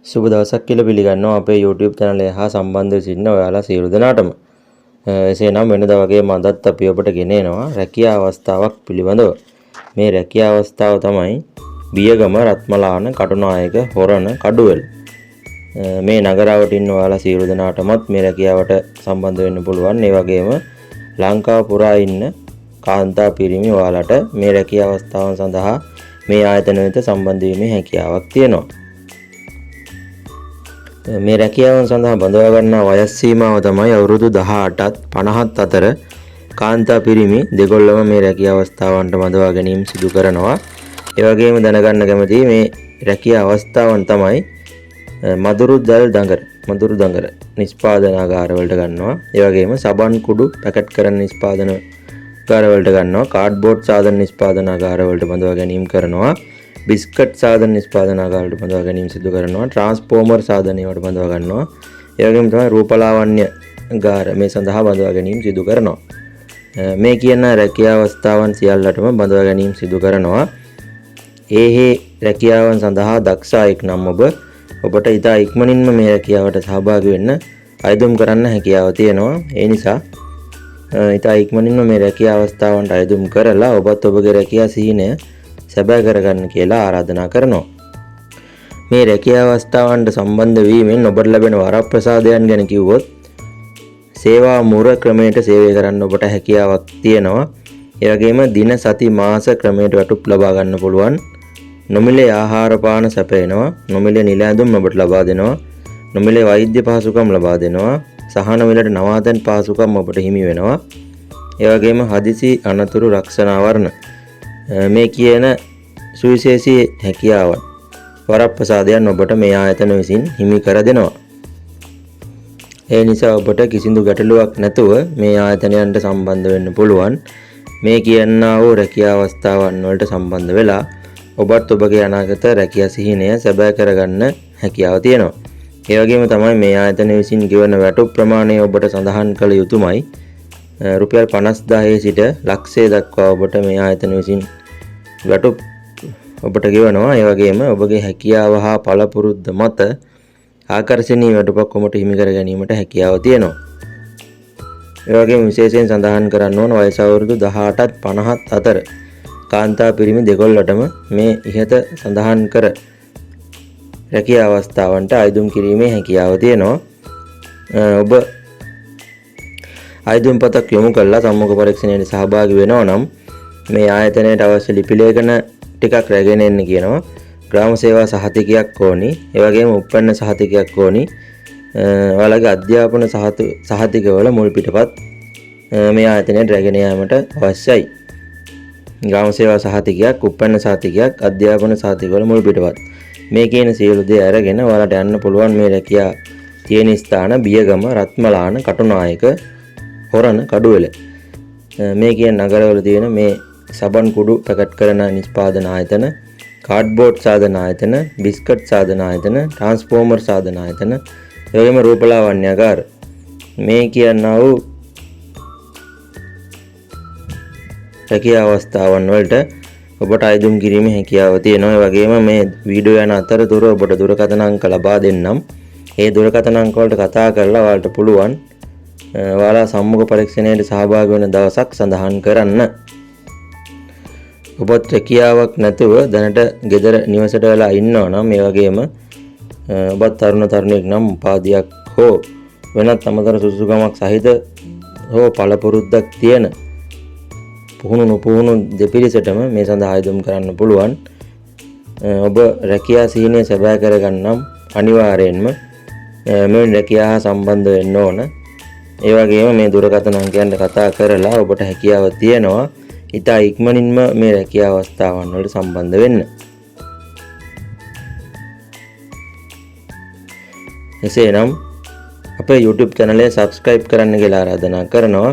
සුබ දවසක් කියලා පිළිගන්නවා අපේ YouTube channel එක හා සම්බන්ධ සිටින ඔයාලා සියලු දෙනාටම. එසේනම් වෙනදා වගේම අදත් අපි ඔබට ගෙනෙනවා රැකියා අවස්ථාවක් පිළිබඳව. මේ රැකියා අවස්ථාව තමයි බියගම රත්මලාන කටුනායක හොරණ කඩුවෙල. මේ නගරාවට ඉන්න ඔයාලා සියලු දෙනාටමත් මේ රැකියාවට සම්බන්ධ වෙන්න පුළුවන්. ඒ වගේම ලංකාව පුරා ඉන්න කාන්තා පිරිමි ඔයාලට මේ රැකියා අවස්ථාවන් සඳහා මේ ආයතන වෙත සම්බන්ධ වීමේ හැකියාවක් තියෙනවා. මේ රැකියාවන් සඳහා බඳවා ගන්නා වයස් සීමාව තමයි අවුරුදු 18ත් 50ත් අතර කාන්තා පිරිමි දෙගොල්ලම මේ රැකියා අවස්ථාවන්ට බඳවා ගැනීම සිදු කරනවා. ඒ වගේම දැනගන්න කැමතියි මේ රැකියා අවස්ථාවන් තමයි මදුරු දඟර නිෂ්පාදනාගාර වලට ගන්නවා. ඒ වගේම සබන් කුඩු පැකට් කරන නිෂ්පාදනාගාර වලට ගන්නවා. කාඩ්බෝඩ් සාධන නිෂ්පාදනාගාර වලට බඳවා ගැනීම කරනවා. බිස්කට් සාධන නිෂ්පාදනාගාරවලට බඳවා ගැනීම සිදු කරනවා. ට්‍රාන්ස්ෆෝමර් සාධන ඒවට බඳවා ගන්නවා. ඒ වගේම තමයි රූපලාවන්‍ය ගාර මේ සඳහා බඳවා ගැනීම සිදු කරනවා. මේ කියන රැකියා අවස්ථාවන් සියල්ලටම බඳවා ගැනීම සිදු කරනවා. ඒ රැකියාවන් සඳහා දක්ෂ අයෙක් නම් ඔබට ඉතා ඉක්මනින්ම මේ රැකියාවට සහභාගී වෙන්න අයදුම් කරන්න හැකියාව තියෙනවා. ඒ නිසා ඉතා ඉක්මනින්ම මේ රැකියා අවස්ථාවන්ට අයදුම් කරලා ඔබත් ඔබගේ රැකියා සිහිනය සැබෑ කරගන්න කියලා ආරාධනා කරනවා. මේ රැකියා අවස්ථාවන්ට සම්බන්ධ වීමෙන් ඔබට ලැබෙන වරප්‍රසාදයන් ගැන කිව්වොත් සේවා මුර ක්‍රමයට සේවය කරන්න ඔබට හැකියාවක් තියෙනවා. ඒ වගේම දින සති මාස ක්‍රමයට වැටුප් ලබා ගන්න පුළුවන්. නොමිලේ ආහාර පාන සැපයනවා. නොමිලේ නිල ඇඳුම් ඔබට ලබා දෙනවා. නොමිලේ වෛද්‍ය පහසුකම් ලබා දෙනවා. සහන මිලට නවාතැන් පහසුකම් ඔබට හිමි වෙනවා. ඒ වගේම හදිසි අනතුරු රක්ෂණ ආවරණ මේ කියන සුවිශේෂී හැකියාවන් වරප්‍රසාදයන් ඔබට මේ ආයතන විසින් හිමි කර දෙනවා. ඒ නිසා ඔබට කිසිදු ගැටලුවක් නැතුව මේ ආයතනයන්ට සම්බන්ධ වෙන්න පුළුවන්. මේ කියනා වූ රැකියා අවස්ථාවන් වලට සම්බන්ධ වෙලා ඔබත් ඔබගේ අනාගත රැකියා සිහිනය සැබෑ කරගන්න හැකියාව තියෙනවා. ඒ වගේම තමයි මේ ආයතන විසින් ගෙවන වැටුප් ප්‍රමාණය ඔබට සඳහන් කළ යුතුමයි. රුපියල් 50000 සිට ලක්ෂය දක්වා ඔබට මේ ආයතන විසින් වැටුප් ඔබට ගෙවනවා. ඒ වගේම ඔබගේ හැකියාව හා පළපුරුද්ද මත ආකර්ෂණීය වැටුපක් ඔබට හිමි කර ගැනීමට හැකියාව තියෙනවා. ඒ වගේම විශේෂයෙන් සඳහන් කරන්න ඕන වයස අවුරුදු 18ත් 50ත් අතර කාන්තා පිරිමි දෙකොල්ලටම මේ ඉහත සඳහන් කර රැකියා අවස්ථාවන්ට අයදුම් කිරීමේ හැකියාව තියෙනවා. ඔබ අයදුම් පතක් යොමු කරලා සම්මුඛ පරීක්ෂණයට සහභාගී වෙනවා නම් මේ ආයතනයට අවශ්‍ය ලිපි ලේඛන ටිකක් රැගෙන එන්න කියනවා. ග්‍රාම සේවා සහතිකයක් ඕනි. ඒ වගේම උප්පන්න සහතිකයක් ඕනි. ඔයාලගේ අධ්‍යාපන සහතිකවල මුල් පිටපත් මේ ආයතනයට රැගෙන යාමට අවශ්‍යයි. ග්‍රාම සේවා සහතිකයක්, උප්පන්න සහතිකයක්, අධ්‍යාපන සහතිකවල මුල් පිටපත් මේ කියන සියලු දේ අරගෙන ඔයාලට යන්න පුළුවන් මේ රැකියා තියෙන ස්ථාන බියගම රත්මලාන කටුනායක හොරණ කඩුවෙල. මේ කියන නගරවල තියෙන මේ සබන් කුඩු පැකට් කරන නිෂ්පාදන ආයතන, කාඩ්බෝඩ් සාධන ආයතන, බිස්කට් සාධන ආයතන, ට්‍රාන්ස්ෆෝමර් සාධන ආයතන, ඒ වගේම රූපලාවන්‍යගාර මේ කියනා වූ රැකියා අවස්ථාවන් වලට ඔබට අයදුම් කිරීමේ හැකියාව තියෙනවා. ඒ වගේම මේ වීඩියෝ යන අතරතුර ඔබට දුරකථන අංක ලබා දෙන්නම්. ඒ දුරකථන අංක වලට කතා කරලා ඔයාලට පුළුවන් ඔයාලා සම්මුඛ පරීක්ෂණයට සහභාගී වෙන දවසක් සඳහන් කරන්න. ඔබත් රැකියාවක් නැතුව දැනට ගෙදර නිවසට වෙලා ඉන්නවා නම් මේ වගේම ඔබත් තරුණයෙක් නම් උපාධියක් හෝ වෙනත් අමතර සුසුකමක් සහිත හෝ පළපුරුද්දක් තියෙන පුහුණු දෙපිරිසටම මේ සඳහා ආයදුම් කරන්න පුළුවන්. ඔබ රැකියා සිහිනය සැබෑ කරගන්නම් අනිවාර්යයෙන්ම මේ රැකියාව සම්බන්ධ වෙන්න ඕන. ඒ වගේම මේ දුරකථන අංකයන්ට කතා කරලා ඔබට හැකියාව තියෙනවා ඉතා ඉක්මනින්ම මේ රැකියා අවස්ථාවන් වලට සම්බන්ධ වෙන්න. එසේනම් අපේ YouTube channel එක subscribe කරන්න කියලා ආරාධනා කරනවා.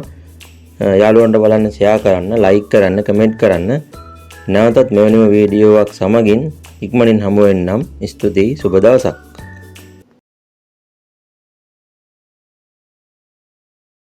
යාළුවන්ට බලන්න share කරන්න, like කරන්න, comment කරන්න. නැවතත් මෙවැනිම වීඩියෝවක් සමගින් ඉක්මනින් හමු වෙන්නම්. ස්තුතියි. සුබ දවසක්.